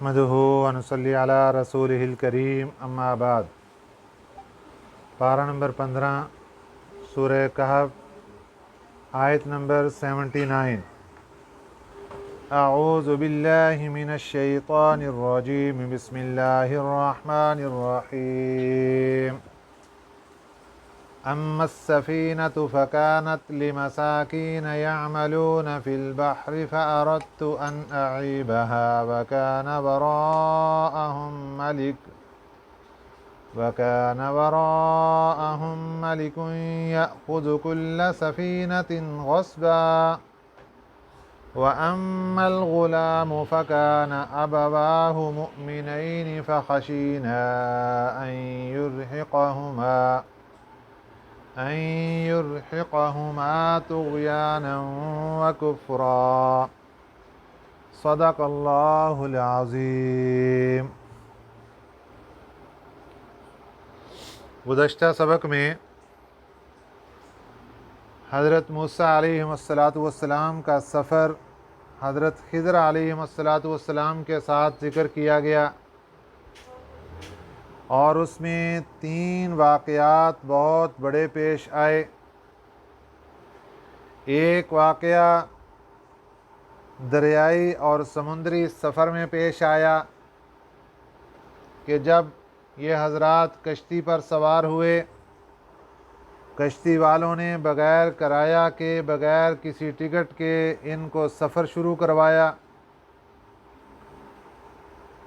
نحمدہ ونصلی علی رسولہ الکریم اما بعد۔ پارہ نمبر 15 سورہ کہف، آیت نمبر 79۔ اعوذ باللہ من الشیطان الرجیم، بسم اللہ الرحمن الرحیم۔ اما السفینۃ فکانت لمساکین یعملون فی البحر فأردت ان اعیبها وکان وراءہم ملک یأخذ کل سفینۃ غصبا وأما الغلام فكان أبواه مؤمنين فخشينا أن يرهقهما طغيانا وكفرا۔ صدق اللہ العظیم۔ گزشتہ سبق میں حضرت موسیٰ علیہ السلام کا سفر حضرت خضر علیہ السلام کے ساتھ ذکر کیا گیا، اور اس میں 3 واقعات بہت بڑے پیش آئے۔ ایک واقعہ دریائی اور سمندری سفر میں پیش آیا کہ جب یہ حضرات کشتی پر سوار ہوئے، کشتی والوں نے بغیر کرایہ کے، بغیر کسی ٹکٹ کے ان کو سفر شروع کروایا۔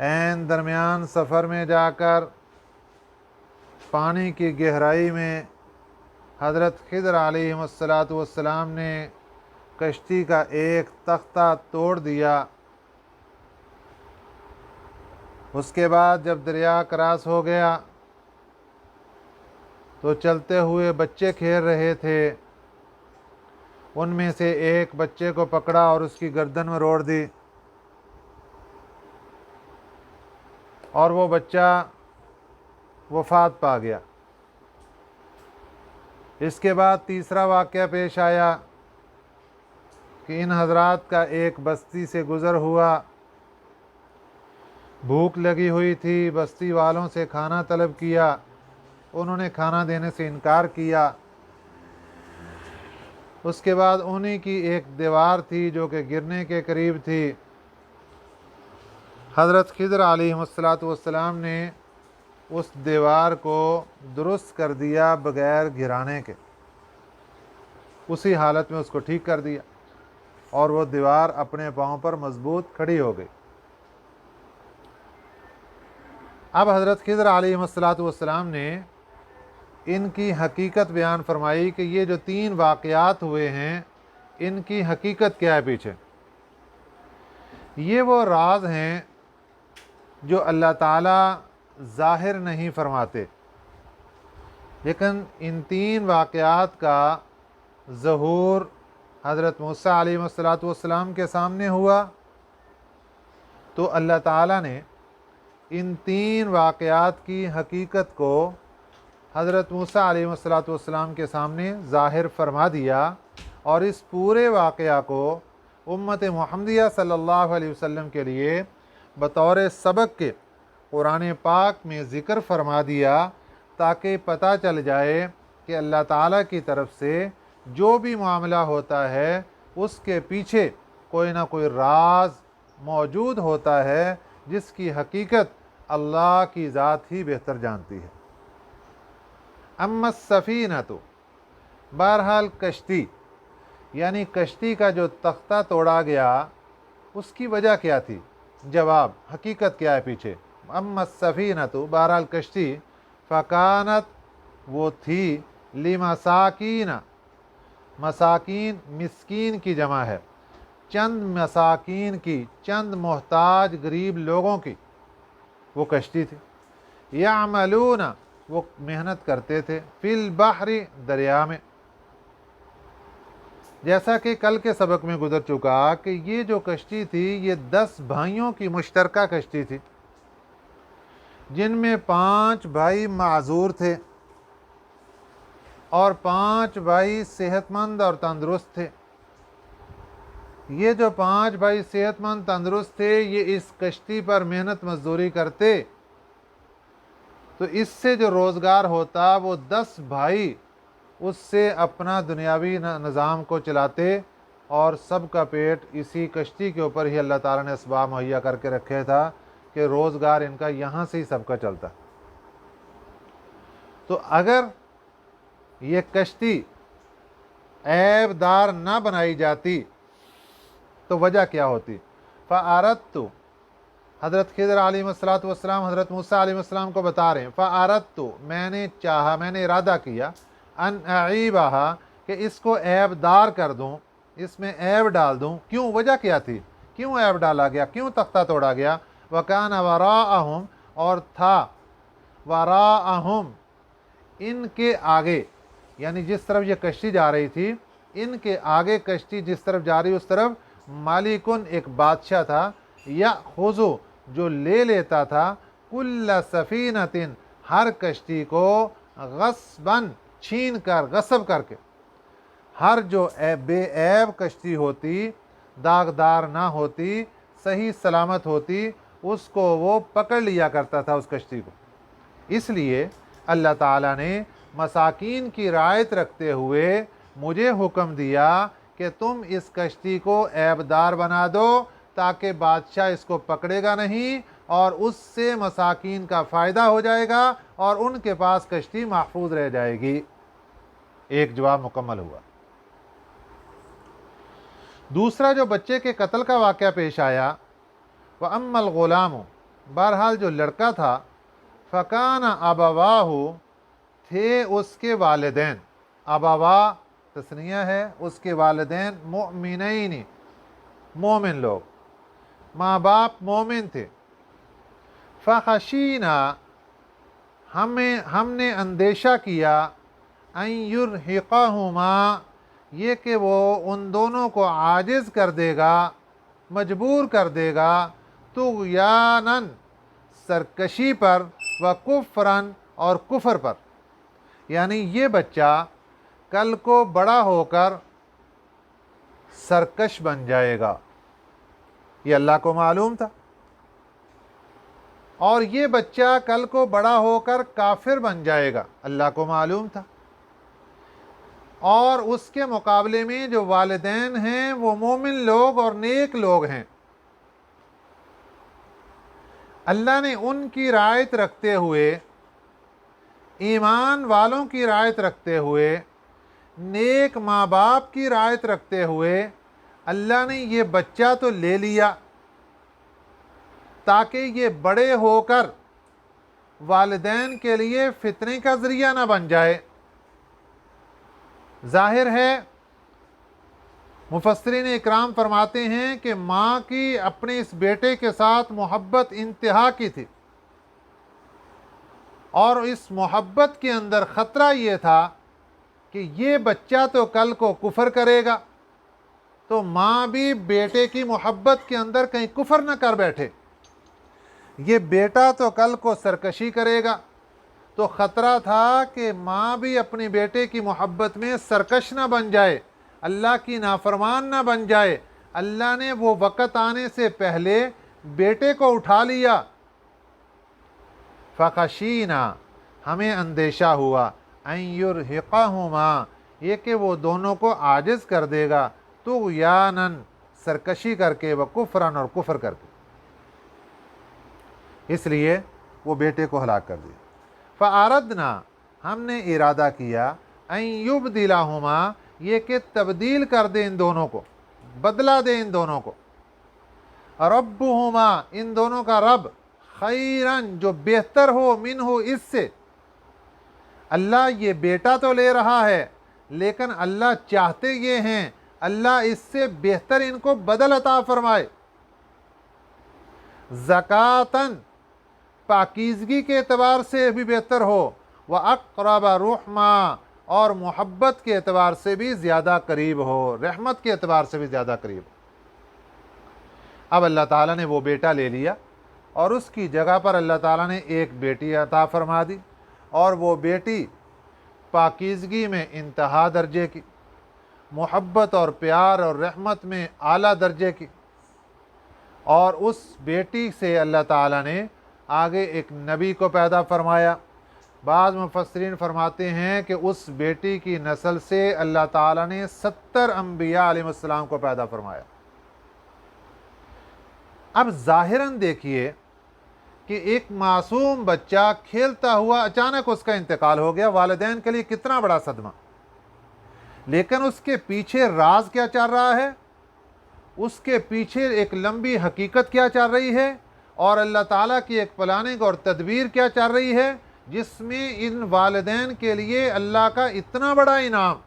عین درمیان سفر میں جا کر پانی کی گہرائی میں حضرت خضر علیہ السلام نے کشتی کا ایک تختہ توڑ دیا۔ اس کے بعد جب دریا کراس ہو گیا تو چلتے ہوئے بچے کھیل رہے تھے، ان میں سے ایک بچے کو پکڑا اور اس کی گردن میں روڑ دی، اور وہ بچہ وفات پا گیا۔ اس کے بعد تیسرا واقعہ پیش آیا کہ ان حضرات کا ایک بستی سے گزر ہوا، بھوک لگی ہوئی تھی، بستی والوں سے کھانا طلب کیا، انہوں نے کھانا دینے سے انکار کیا۔ اس کے بعد انہی کی ایک دیوار تھی جو کہ گرنے کے قریب تھی، حضرت خضر علیہ السلام نے اس دیوار کو درست کر دیا بغیر گرانے کے، اسی حالت میں اس کو ٹھیک کر دیا، اور وہ دیوار اپنے پاؤں پر مضبوط کھڑی ہو گئی۔ اب حضرت خضر علیہ السلام نے ان کی حقیقت بیان فرمائی کہ یہ جو 3 واقعات ہوئے ہیں، ان کی حقیقت کیا ہے پیچھے۔ یہ وہ راز ہیں جو اللہ تعالیٰ ظاہر نہیں فرماتے، لیکن ان 3 واقعات کا ظہور حضرت موسیٰ علیہ السلام کے سامنے ہوا، تو اللہ تعالیٰ نے ان 3 واقعات کی حقیقت کو حضرت موسیٰ علیہ السلام کے سامنے ظاہر فرما دیا، اور اس پورے واقعہ کو امت محمدیہ صلی اللہ علیہ وسلم کے لیے بطور سبق کے قرآن پاک میں ذکر فرما دیا، تاکہ پتہ چل جائے کہ اللہ تعالیٰ کی طرف سے جو بھی معاملہ ہوتا ہے اس کے پیچھے کوئی نہ کوئی راز موجود ہوتا ہے، جس کی حقیقت اللہ کی ذات ہی بہتر جانتی ہے۔ اما السفینۃ، بہرحال کشتی، یعنی کشتی کا جو تختہ توڑا گیا، اس کی وجہ کیا تھی؟ جواب، حقیقت کیا ہے پیچھے؟ اما السفینۃ، بہرحال کشتی، فکانت، وہ تھی، لمساکین، مساکین مسکین کی جمع ہے، چند مساکین کی، چند محتاج غریب لوگوں کی وہ کشتی تھی۔ یعملون، وہ محنت کرتے تھے، فی البحر، دریا میں۔ جیسا کہ کل کے سبق میں گزر چکا کہ یہ جو کشتی تھی یہ 10 بھائیوں کی مشترکہ کشتی تھی، جن میں 5 بھائی معذور تھے اور 5 بھائی صحت مند اور تندرست تھے۔ یہ جو 5 بھائی صحت مند تندرست تھے، یہ اس کشتی پر محنت مزدوری کرتے تو اس سے جو روزگار ہوتا وہ 10 بھائی اس سے اپنا دنیاوی نظام کو چلاتے، اور سب کا پیٹ اسی کشتی کے اوپر ہی اللہ تعالیٰ نے اسباب مہیا کر کے رکھے تھا کہ روزگار ان کا یہاں سے ہی سب کا چلتا۔ تو اگر یہ کشتی عیب دار نہ بنائی جاتی تو وجہ کیا ہوتی؟ فَأَرَدْتُ، حضرت خضر علیہ السلام حضرت موسیٰ علیہ السلام کو بتا رہے ہیں، فَأَرَدْتُ، میں نے چاہا، میں نے ارادہ کیا، ان اعیبہا، کہ اس کو عیب دار کر دوں، اس میں عیب ڈال دوں۔ کیوں؟ وجہ کیا تھی؟ کیوں عیب ڈالا گیا؟ کیوں تختہ توڑا گیا؟ وَكَانَ وَرَاءَهُمْ، اور تھا وَرَاءَهُمْ، ان کے آگے، یعنی جس طرف یہ کشتی جا رہی تھی ان کے آگے کشتی جس طرف جا رہی اس طرف مالکن، ایک بادشاہ تھا، یأخذ، جو لے لیتا تھا، کل سفینۃ، ہر کشتی کو، غصباً، چھین کر، غصب کر کے۔ ہر جو بے عیب کشتی ہوتی، داغدار نہ ہوتی، صحیح سلامت ہوتی، اس کو وہ پکڑ لیا کرتا تھا اس کشتی کو۔ اس لیے اللہ تعالیٰ نے مساکین کی رعایت رکھتے ہوئے مجھے حکم دیا کہ تم اس کشتی کو عیب دار بنا دو، تاکہ بادشاہ اس کو پکڑے گا نہیں، اور اس سے مساکین کا فائدہ ہو جائے گا اور ان کے پاس کشتی محفوظ رہ جائے گی۔ ایک جواب مکمل ہوا۔ دوسرا جو بچے کے قتل کا واقعہ پیش آیا، وَأَمَّا الْغُلَامُ، بہرحال جو لڑکا تھا، فَكَانَ أَبَوَاهُ، تھے اس کے والدین، ابوا تثنیہ ہے، اس کے والدین، مؤمنین، مومن لوگ، ماں باپ مومن تھے۔ فخشینا، ہم نے اندیشہ کیا، ان یرہقہما، یہ کہ وہ ان دونوں کو عاجز کر دے گا، مجبور کر دے گا، طغیاناً، سرکشی پر، وکفراً، اور کفر پر۔ یعنی یہ بچہ کل کو بڑا ہو کر سرکش بن جائے گا، یہ اللہ کو معلوم تھا، اور یہ بچہ کل کو بڑا ہو کر کافر بن جائے گا، اللہ کو معلوم تھا۔ اور اس کے مقابلے میں جو والدین ہیں وہ مومن لوگ اور نیک لوگ ہیں۔ اللہ نے ان کی رعایت رکھتے ہوئے، ایمان والوں کی رعایت رکھتے ہوئے، نیک ماں باپ کی رعایت رکھتے ہوئے، اللہ نے یہ بچہ تو لے لیا تاکہ یہ بڑے ہو کر والدین کے لیے فتنے کا ذریعہ نہ بن جائے۔ ظاہر ہے مفسرین اکرام فرماتے ہیں کہ ماں کی اپنے اس بیٹے کے ساتھ محبت انتہا کی تھی، اور اس محبت کے اندر خطرہ یہ تھا کہ یہ بچہ تو کل کو کفر کرے گا، تو ماں بھی بیٹے کی محبت کے اندر کہیں کفر نہ کر بیٹھے، یہ بیٹا تو کل کو سرکشی کرے گا، تو خطرہ تھا کہ ماں بھی اپنے بیٹے کی محبت میں سرکش نہ بن جائے، اللہ کی نافرمان نہ بن جائے۔ اللہ نے وہ وقت آنے سے پہلے بیٹے کو اٹھا لیا۔ فخشینا، ہمیں اندیشہ ہوا، ان یرہقہما، یہ کہ وہ دونوں کو عاجز کر دے گا، طغیاناً، سرکشی کر کے، وکفراً، اور کفر کر کے، اس لیے وہ بیٹے کو ہلاک کر دیا۔ فَأَرَدْنَا، ہم نے ارادہ کیا، ان یبدلہما، یہ کہ تبدیل کر دے ان دونوں کو، بدلہ دے ان دونوں کو، ربہما، ان دونوں کا رب، خیراً، جو بہتر ہو، منہ، اس سے۔ اللہ یہ بیٹا تو لے رہا ہے لیکن اللہ چاہتے یہ ہیں اللہ اس سے بہتر ان کو بدل عطا فرمائے۔ زکاتاً، پاکیزگی کے اعتبار سے بھی بہتر ہو، وَأَقْرَبَ رُحْمًا، اور محبت کے اعتبار سے بھی زیادہ قریب ہو، رحمت کے اعتبار سے بھی زیادہ قریب ہو۔ اب اللہ تعالیٰ نے وہ بیٹا لے لیا، اور اس کی جگہ پر اللہ تعالیٰ نے ایک بیٹی عطا فرما دی، اور وہ بیٹی پاکیزگی میں انتہا درجے کی، محبت اور پیار اور رحمت میں اعلیٰ درجے کی، اور اس بیٹی سے اللہ تعالیٰ نے آگے ایک نبی کو پیدا فرمایا۔ بعض مفسرین فرماتے ہیں کہ اس بیٹی کی نسل سے اللہ تعالیٰ نے 70 انبیاء علیہ السلام کو پیدا فرمایا۔ اب ظاہراً دیکھیے کہ ایک معصوم بچہ کھیلتا ہوا اچانک اس کا انتقال ہو گیا، والدین کے لیے کتنا بڑا صدمہ، لیکن اس کے پیچھے راز کیا چل رہا ہے، اس کے پیچھے ایک لمبی حقیقت کیا چل رہی ہے، اور اللہ تعالیٰ کی ایک پلاننگ اور تدبیر کیا چل رہی ہے، جس میں ان والدین کے لیے اللہ کا اتنا بڑا انعام۔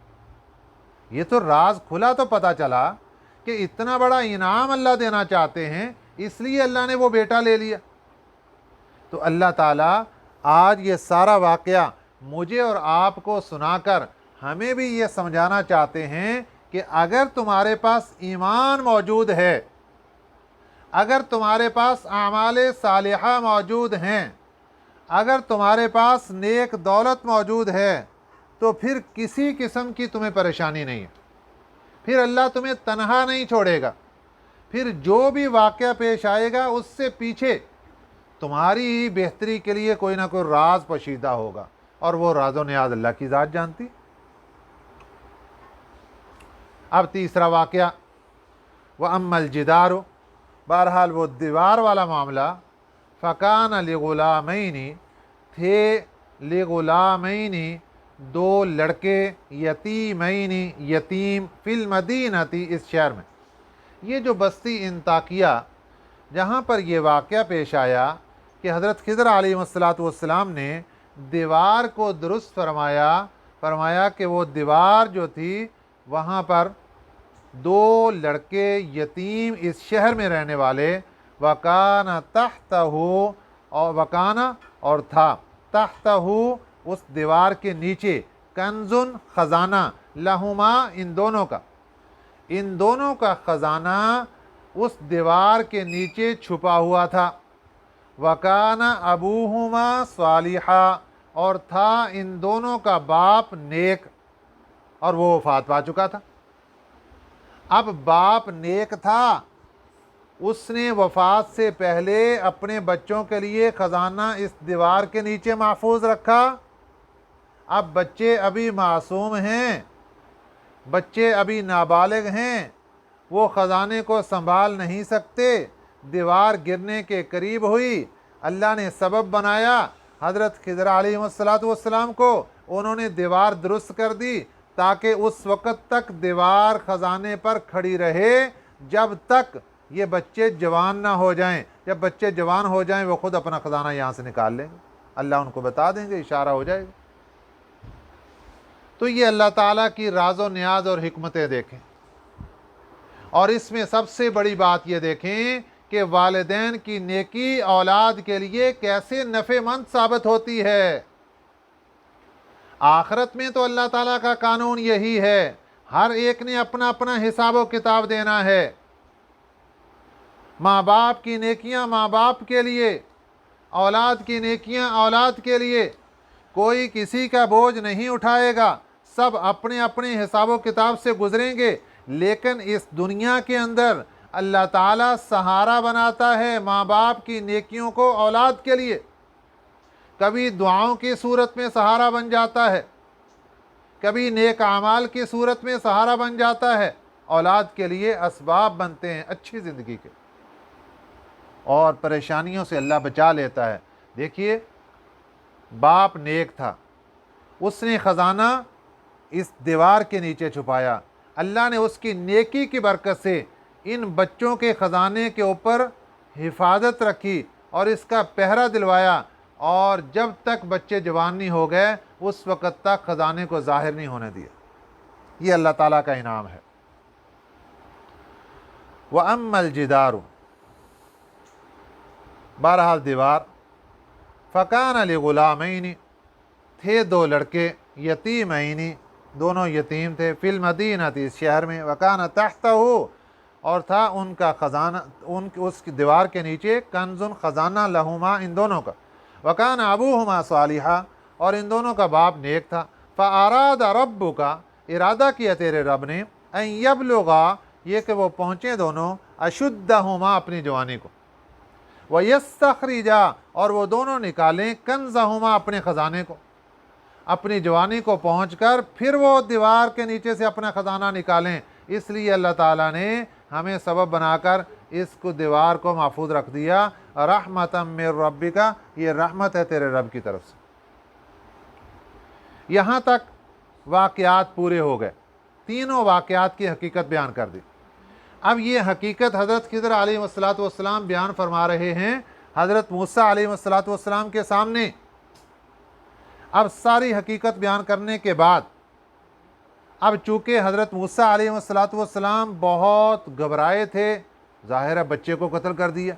یہ تو راز کھلا تو پتہ چلا کہ اتنا بڑا انعام اللہ دینا چاہتے ہیں، اس لیے اللہ نے وہ بیٹا لے لیا۔ تو اللہ تعالیٰ آج یہ سارا واقعہ مجھے اور آپ کو سنا کر ہمیں بھی یہ سمجھانا چاہتے ہیں کہ اگر تمہارے پاس ایمان موجود ہے، اگر تمہارے پاس اعمال صالحہ موجود ہیں، اگر تمہارے پاس نیک دولت موجود ہے، تو پھر کسی قسم کی تمہیں پریشانی نہیں ہے، پھر اللہ تمہیں تنہا نہیں چھوڑے گا، پھر جو بھی واقعہ پیش آئے گا اس سے پیچھے تمہاری ہی بہتری کے لیے کوئی نہ کوئی راز پوشیدہ ہوگا، اور وہ راز و نیاز اللہ کی ذات جانتی۔ اب تیسرا واقعہ، وَأَمَّا الْجِدَارُ، بہرحال وہ دیوار والا معاملہ، فَكَانَ لِغُلَامَيْنِ، تھے لِغُلَامَيْنِ دو لڑکے، یتیمین یتیم، فی المدینتی، اس شہر میں۔ یہ جو بستی انطاکیہ جہاں پر یہ واقعہ پیش آیا کہ حضرت خضر علیہ السلام نے دیوار کو درست فرمایا کہ وہ دیوار جو تھی وہاں پر دو لڑکے یتیم اس شہر میں رہنے والے، وَكَانَ تَحْتَهُ، اور وکانا اور تھا، تحتہ اس دیوار کے نیچے، کنزن خزانہ، لہما ان دونوں کا خزانہ اس دیوار کے نیچے چھپا ہوا تھا، وَكَانَ أَبُوهُمَا صَالِحًا، اور تھا ان دونوں کا باپ نیک، اور وہ وفات پا چکا تھا۔ اب باپ نیک تھا، اس نے وفات سے پہلے اپنے بچوں کے لیے خزانہ اس دیوار کے نیچے محفوظ رکھا۔ اب بچے ابھی معصوم ہیں، بچے ابھی نابالغ ہیں، وہ خزانے کو سنبھال نہیں سکتے، دیوار گرنے کے قریب ہوئی، اللہ نے سبب بنایا حضرت خضر علیہ السلام کو، انہوں نے دیوار درست کر دی تاکہ اس وقت تک دیوار خزانے پر کھڑی رہے جب تک یہ بچے جوان نہ ہو جائیں۔ جب بچے جوان ہو جائیں وہ خود اپنا خزانہ یہاں سے نکال لیں گے، اللہ ان کو بتا دیں گے، اشارہ ہو جائے گا۔ تو یہ اللہ تعالیٰ کی راز و نیاز اور حکمتیں دیکھیں، اور اس میں سب سے بڑی بات یہ دیکھیں کہ والدین کی نیکی اولاد کے لیے کیسے نفع مند ثابت ہوتی ہے۔ آخرت میں تو اللہ تعالیٰ کا قانون یہی ہے، ہر ایک نے اپنا اپنا حساب و کتاب دینا ہے۔ ماں باپ کی نیکیاں ماں باپ کے لیے، اولاد کی نیکیاں اولاد کے لیے، کوئی کسی کا بوجھ نہیں اٹھائے گا، سب اپنے اپنے حساب و کتاب سے گزریں گے۔ لیکن اس دنیا کے اندر اللہ تعالیٰ سہارا بناتا ہے ماں باپ کی نیکیوں کو اولاد کے لیے، کبھی دعاؤں کی صورت میں سہارا بن جاتا ہے، کبھی نیک اعمال کی صورت میں سہارا بن جاتا ہے، اولاد کے لیے اسباب بنتے ہیں اچھی زندگی کے، اور پریشانیوں سے اللہ بچا لیتا ہے۔ دیکھیے باپ نیک تھا، اس نے خزانہ اس دیوار کے نیچے چھپایا، اللہ نے اس کی نیکی کی برکت سے ان بچوں کے خزانے کے اوپر حفاظت رکھی اور اس کا پہرا دلوایا، اور جب تک بچے جوان نہیں ہو گئے اس وقت تک خزانے کو ظاہر نہیں ہونے دیا۔ یہ اللہ تعالیٰ کا انعام ہے۔ وَأَمَّا الْجِدَارُ، بہرحال دیوار، فَكَانَ لِغُلَامَيْنِ، تھے دو لڑکے، یتیمین، دونوں یتیم تھے، فی المدینہ، اس شہر میں، وَكَانَ تَحْتَهُ، اور تھا ان کا خزانہ اس کی دیوار کے نیچے، کنزن خزانہ، لہما ان دونوں کا، وَكَانَ أَبُوهُمَا صَالِحًا، اور ان دونوں کا باپ نیک تھا، فَأَرَادَ رَبُّكَ، इरादा किया तेरे रब ने अन यबलुगा, ये कि वो पहुँचें दोनों अशुद्धहुमा, अपनी जवानी को, व यस्तखरिजा, और वो दोनों निकालें कंज़हुमा, अपने ख़जाने को, अपनी जवानी को पहुँचकर फिर वो दीवार के नीचे से अपना ख़जाना निकालें। इसलिए अल्लाह ताला ने हमें सबब बनाकर इसको दीवार को महफूज रख दिया। रहमतम मिर रब्बिका, ये रहमत है तेरे रब की तरफ से। यहाँ तक वाक़यात पूरे हो गए, तीनों वाक़यात की हकीकत बयान कर दी। अब ये हकीकत हज़रत खिज़र अलैहिस्सलाम बयान फरमा रहे हैं हज़रत मूसा अलैहिस्सलाम के सामने। अब सारी हकीकत बयान करने के बाद, अब चूँकि हज़रत मूसा अलैहिस्सलाम बहुत घबराए थे, ज़ाहिर है बच्चे को कत्ल कर दिया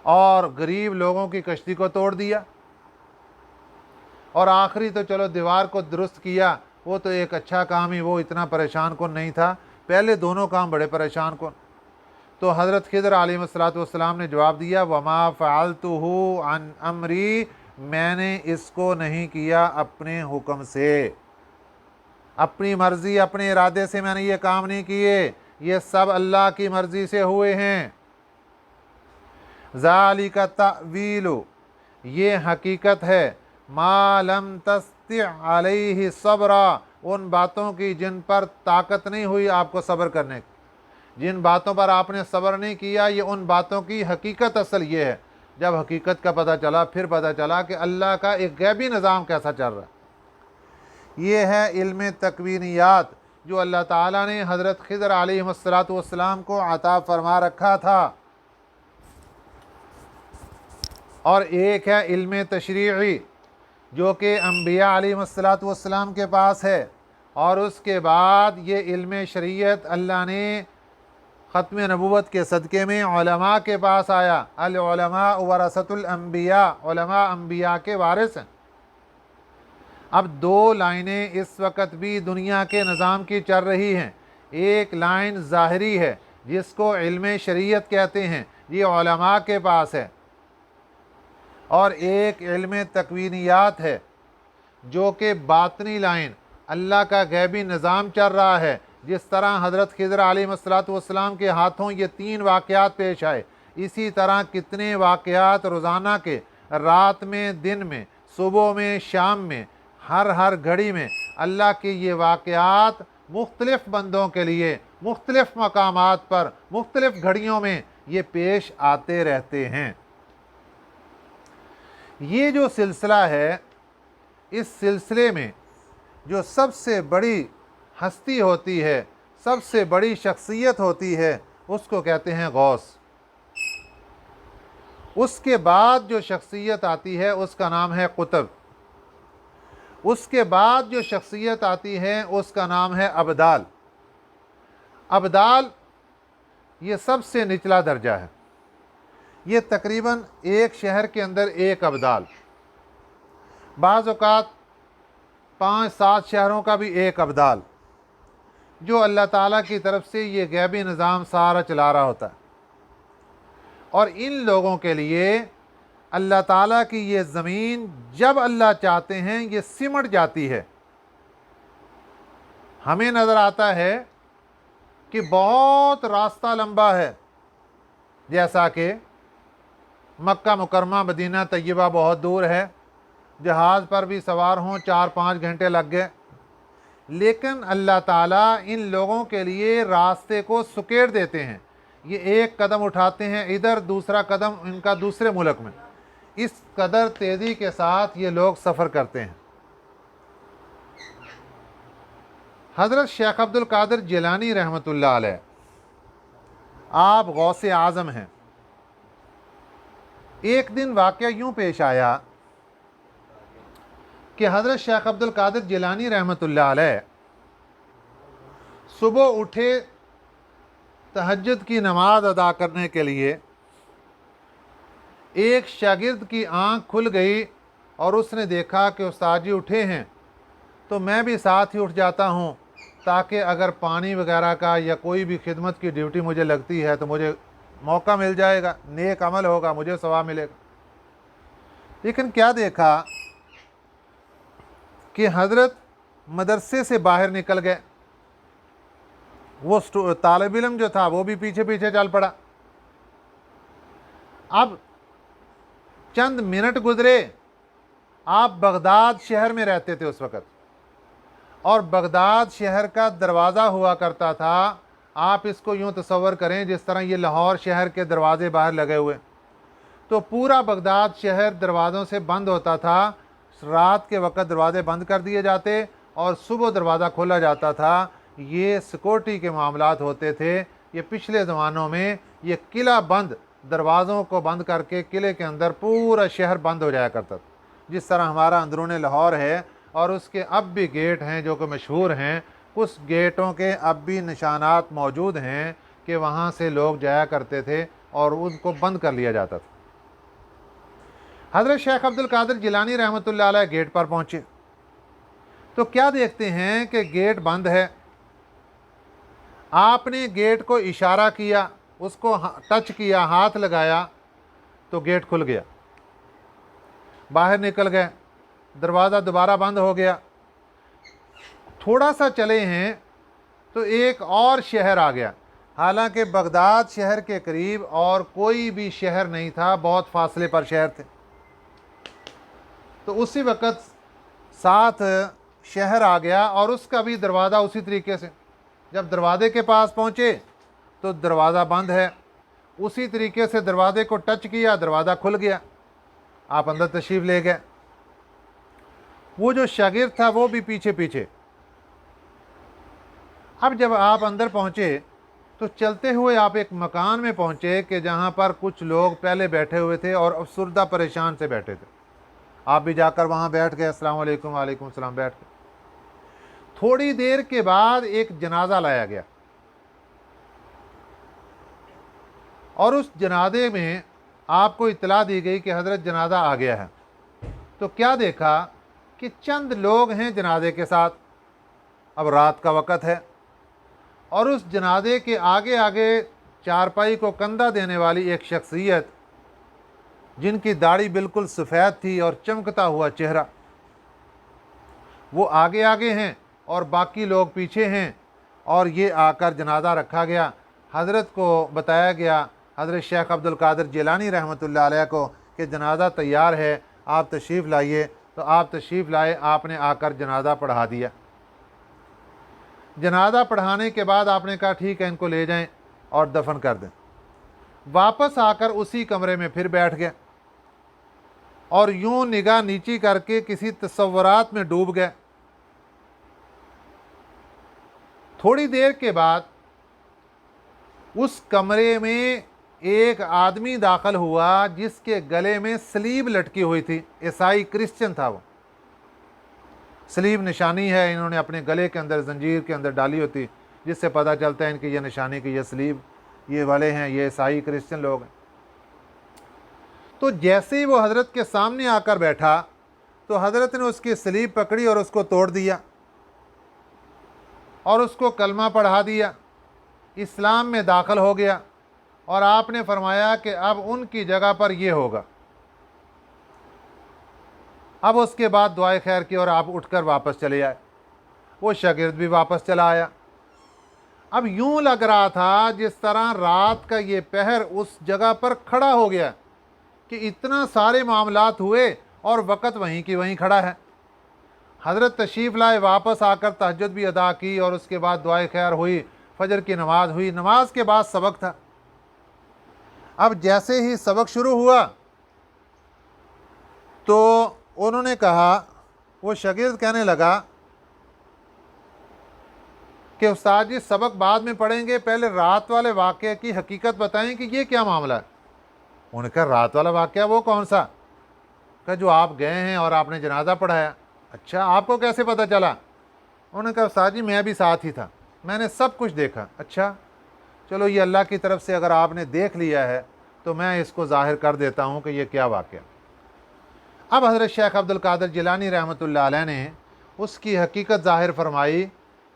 और गरीब लोगों की कश्ती को तोड़ दिया, और आखिरी तो चलो दीवार को दुरुस्त किया, वो तो एक अच्छा काम ही, वो इतना परेशान कौन नहीं था, पहले दोनों काम बड़े परेशान कौन। तो हज़रत खिज़र अलैहिस्सलाम ने जवाब दिया, वमा फ़अल्तुहु अन अमरी, मैंने इसको नहीं किया अपने हुक्म से, अपनी मर्ज़ी अपने इरादे से मैंने ये काम नहीं किए, ये सब अल्लाह की मर्ज़ी से हुए हैं। ज़ालिका तावीलु, ये हकीकत है, मा लम तस्ति अलैहि सब्रा, उन बातों की जिन पर ताकत नहीं हुई आपको सब्र करने की, जिन बातों पर आपने सब्र नहीं किया, ये उन बातों की हकीकत असल ये है। जब हकीकत का पता चला, फिर पता चला कि अल्लाह का एक गैबी निज़ाम कैसा चल रहा है। ये है इल्म तकवीनियात जो अल्लाह ताला ने हज़रत खिज़र अलैहिस्सलाम को अता फरमा रखा था, और एक है इल्म तशरीई जो कि अम्बिया अलैहिस्सलाम के पास है, और उसके बाद ये इल्म शरीयत अल्लाह ने ख़त्म नबूवत के सदक़े में उलमा के पास आया। अल उलमा वरसतुल अम्बिया, उलमा अम्बिया के वारिस हैं। अब दो लाइनें इस वक्त भी दुनिया के निज़ाम की चल रही हैं। एक लाइन ज़ाहिरी है जिसको इल्म शरीयत कहते हैं, ये उलमा के पास है, और एक इल्म तकवीनियात है जो कि बातनी लाइन, अल्लाह का गैबी निज़ाम चल रहा है। जिस तरह हज़रत खिज़र अलैहिस्सलाम के हाथों ये तीन वाक़यात पेश आए, इसी तरह कितने वाक़यात रोज़ाना के, रात में, दिन में, सुबह में, शाम में, हर घड़ी में अल्लाह के ये वाक़यात मुख्तलिफ़ बंदों के लिए मुख्तलिफ़ मकामात पर मुख्तलिफ़ घड़ियों में ये पेश आते रहते हैं। ये जो सिलसिला है, इस सिलसिले में जो सबसे बड़ी हस्ती होती है, सबसे बड़ी शख्सियत होती है, उसको कहते हैं गौस। उसके बाद जो शख्सियत आती है उसका नाम है कुतुब। उसके बाद जो शख्सियत आती है उसका नाम है अब्दाल। अब्दाल ये सबसे निचला दर्जा है। ये तकरीबन एक शहर के अंदर एक अब्दाल, बाज़ औक़ात 5-7 शहरों का भी एक अब्दाल, जो अल्लाह ताला की तरफ से ये गैबी निज़ाम सारा चला रहा होता है। और इन लोगों के लिए अल्लाह ताला की ये ज़मीन जब अल्लाह चाहते हैं ये सिमट जाती है। हमें नज़र आता है कि बहुत रास्ता लंबा है, जैसा कि मक्का मुकरमा मदीना तैयबा बहुत दूर है, जहाज़ पर भी सवार हों 4-5 घंटे लग गए, लेकिन अल्लाह ताला इन लोगों के लिए रास्ते को सुकेड़ देते हैं। ये एक कदम उठाते हैं इधर, दूसरा कदम इनका दूसरे मुल्क में, इस कदर तेज़ी के साथ ये लोग सफ़र करते हैं। हज़रत शेख अब्दुल कादिर जिलानी रहमतुल्लाह अलैह, आप गौसे आज़म हैं। एक दिन वाक़या यूँ पेश आया कि हज़रत शेख अब्दुल कादिर जिलानी रहमतुल्लाह अलैह सुबह उठे तहज्जुद की नमाज अदा करने के लिए। एक शागिर्द की आंख खुल गई और उसने देखा कि उस्ताद जी उठे हैं, तो मैं भी साथ ही उठ जाता हूँ, ताकि अगर पानी वगैरह का या कोई भी खिदमत की ड्यूटी मुझे लगती है तो मुझे मौका मिल जाएगा, नेक अमल होगा, मुझे सवाब मिलेगा। लेकिन क्या देखा कि हज़रत मदरसे से बाहर निकल गए। वो तालिब इल्म जो था वो भी पीछे पीछे चल पड़ा। अब चंद मिनट गुजरे, आप बगदाद शहर में रहते थे उस वक़्त, और बगदाद शहर का दरवाज़ा हुआ करता था, आप इसको यूँ तसव्वुर करें जिस तरह ये लाहौर शहर के दरवाज़े बाहर लगे हुए। तो पूरा बगदाद शहर दरवाज़ों से बंद होता था। रात के वक़्त दरवाज़े बंद कर दिए जाते और सुबह दरवाज़ा खोला जाता था। ये सिक्योरिटी के मामलात होते थे। ये पिछले ज़मानों में ये किला बंद, दरवाज़ों को बंद करके किले के अंदर पूरा शहर बंद हो जाया करता था। जिस तरह हमारा अंदरूनी लाहौर है और उसके अब भी गेट हैं जो कि मशहूर हैं, कुछ गेटों के अब भी निशानात मौजूद हैं कि वहाँ से लोग जाया करते थे और उनको बंद कर लिया जाता था। हज़रत शेख अब्दुल कादिर जिलानी रहमतुल्लाह अलैह गेट पर पहुँचे तो क्या देखते हैं कि गेट बंद है। आपने गेट को इशारा किया, उसको टच किया, हाथ लगाया तो गेट खुल गया। बाहर निकल गए, दरवाज़ा दोबारा बंद हो गया। थोड़ा सा चले हैं तो एक और शहर आ गया। हालांकि बगदाद शहर के करीब और कोई भी शहर नहीं था, बहुत फासले पर शहर थे। तो उसी वक़्त साथ शहर आ गया और उसका भी दरवाज़ा उसी तरीके से, जब दरवाज़े के पास पहुँचे तो दरवाज़ा बंद है। उसी तरीके से दरवाज़े को टच किया, दरवाज़ा खुल गया, आप अंदर तशरीफ़ ले गए। वो जो शागिर्द था वो भी पीछे पीछे। अब जब आप अंदर पहुँचे तो चलते हुए आप एक मकान में पहुँचे कि जहाँ पर कुछ लोग पहले बैठे हुए थे और अफसुर्दा परेशान से बैठे थे। आप भी जाकर वहाँ बैठ गए, अस्सलाम वालेकुम, वालेकुम सलाम, बैठ गए। थोड़ी देर के बाद एक जनाजा लाया गया और उस जनाजे में आपको इत्तला दी गई कि हज़रत जनाजा आ गया है। तो क्या देखा कि चंद लोग हैं जनाजे के साथ। अब रात का वक़्त है और उस जनाजे के आगे आगे चारपाई को कंधा देने वाली एक शख्सियत, जिनकी दाढ़ी बिल्कुल सफ़ेद थी और चमकता हुआ चेहरा, वो आगे आगे हैं और बाकी लोग पीछे हैं। और ये आकर जनाजा रखा गया। हज़रत को बताया गया, हज़रत शेख अब्दुल कादिर जिलानी रहमतुल्लाह अलैह को, कि जनाजा तैयार है, आप तशरीफ़ लाइए। तो आप तशरीफ़ लाए, आपने आकर जनाजा पढ़ा दिया। जनाजा पढ़ाने के बाद आपने कहा ठीक है, इनको ले जाएं और दफन कर दें। वापस आकर उसी कमरे में फिर बैठ गए और यूं निगाह नीची करके किसी तसव्वुरात में डूब गए। थोड़ी देर के बाद उस कमरे में एक आदमी दाखिल हुआ जिसके गले में सलीब लटकी हुई थी। ईसाई क्रिश्चियन था वो। सलीब निशानी है, इन्होंने अपने गले के अंदर जंजीर के अंदर डाली होती, जिससे पता चलता है इनकी ये निशानी कि ये सलीब ये वाले हैं, ये ईसाई क्रिश्चियन लोग हैं। तो जैसे ही वो हज़रत के सामने आकर बैठा तो हज़रत ने उसकी सलीब पकड़ी और उसको तोड़ दिया और उसको कलमा पढ़ा दिया, इस्लाम में दाखिल हो गया। और आपने फरमाया कि अब उनकी जगह पर ये होगा। अब उसके बाद दुआए खैर की और आप उठकर वापस चले आए। वो शागिर्द भी वापस चला आया। अब यूं लग रहा था जिस तरह रात का ये पहर उस जगह पर खड़ा हो गया कि इतना सारे मामलात हुए और वक़्त वहीं की वहीं खड़ा है। हज़रत तशरीफ़ लाए, वापस आकर तहज्जुद भी अदा की और उसके बाद दुआए खैर हुई, फजर की नमाज हुई। नमाज के बाद सबक था। अब जैसे ही सबक शुरू हुआ तो उन्होंने कहा, वो शागिर्द कहने लगा कि उस्ताद जी सबक बाद में पढ़ेंगे, पहले रात वाले वाक़े की हकीकत बताएं कि ये क्या मामला है। उन्होंने कहा रात वाला वाक़या वो कौन सा? कहा जो आप गए हैं और आपने जनाजा पढ़ाया। अच्छा, आपको कैसे पता चला? उन्होंने कहा उस्ताद जी मैं भी साथ ही था, मैंने सब कुछ देखा। अच्छा चलो, ये अल्लाह की तरफ से अगर आपने देख लिया है तो मैं इसको ज़ाहिर कर देता हूँ कि ये क्या वाक़या। अब हज़रत शेख अब्दुल कादिर जिलानी रहमतुल्लाह अलैह ने उसकी हकीकत ज़ाहिर फरमाई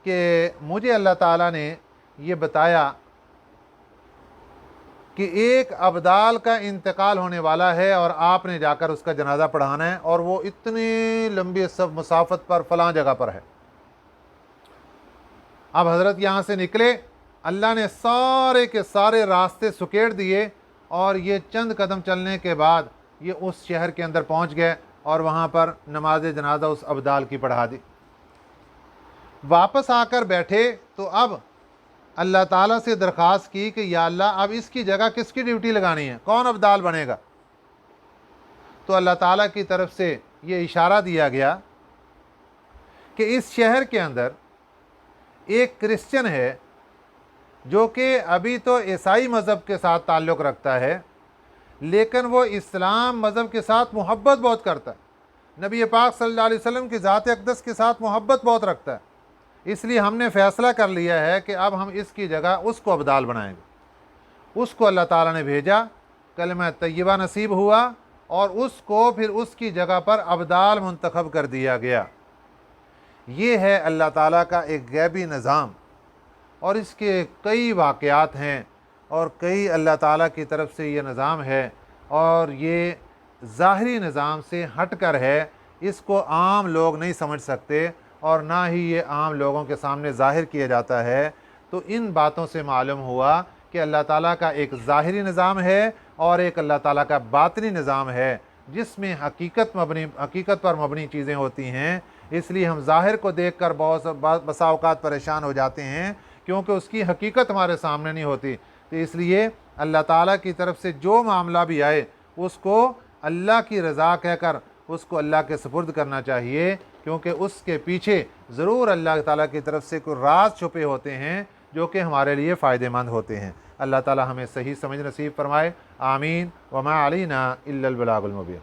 कि मुझे अल्लाह ताला ने ये बताया कि एक अब्दाल का इंतकाल होने वाला है और आपने जाकर उसका जनाजा पढ़ाना है और वो इतनी लंबी सब मुसाफत पर फ़लाँ जगह पर है। अब हज़रत यहाँ से निकले, अल्लाह ने सारे के सारे रास्ते सुकेड़ दिए और ये चंद कदम चलने के बाद ये उस शहर के अंदर पहुँच गए और वहाँ पर नमाज जनाजा उस अब्दाल की पढ़ा दी। वापस आकर बैठे तो अब अल्लाह ताला से दरख्वास्त की कि या अल्लाह अब इसकी जगह किसकी ड्यूटी लगानी है, कौन अब्दाल बनेगा। तो अल्लाह ताला की तरफ से ये इशारा दिया गया कि इस शहर के अंदर एक क्रिश्चियन है जो कि अभी तो ईसाई मज़हब के साथ ताल्लुक़ रखता है, लेकिन वो इस्लाम मज़हब के साथ मोहब्बत बहुत करता है, नबी पाक सल्लल्लाहु अलैहि वसल्लम की ज़ात अक़दस के साथ मोहब्बत बहुत रखता है। इसलिए हमने फ़ैसला कर लिया है कि अब हम इसकी जगह उसको अब्दाल बनाएंगे। उसको अल्लाह ताला ने भेजा, कलमा तय्यबा नसीब हुआ और उसको फिर उसकी जगह पर अब्दाल मुंतखब कर दिया गया। ये है अल्लाह ताला का एक गैबी निज़ाम और इसके कई वाक़यात हैं और कई अल्लाह ताला की तरफ से ये निज़ाम है और ये ज़ाहरी निज़ाम से हट कर है, इसको आम लोग नहीं समझ सकते और ना ही ये आम लोगों के सामने ज़ाहिर किया जाता है। तो इन बातों से मालूम हुआ कि अल्लाह ताला का एक ज़ाहिरी निज़ाम है और एक अल्लाह ताला का बातिनी निज़ाम है जिसमें हकीकत पर मबनी चीज़ें होती हैं। इसलिए हम ज़ाहिर को देख कर बसा औक़ात परेशान हो जाते हैं क्योंकि उसकी हकीकत हमारे सामने नहीं होती। तो इसलिए अल्लाह ताला की तरफ से जो मामला भी आए उसको अल्लाह की रज़ा कहकर उसको अल्लाह के सुपुर्द करना चाहिए, क्योंकि उसके पीछे ज़रूर अल्लाह ताला की तरफ से कोई राज छुपे होते हैं जो कि हमारे लिए फ़ायदेमंद होते हैं। अल्लाह ताला हमें सही समझ नसीब फरमाए। आमीन। वमा अलैना इल्लल बलागुल मुबीन।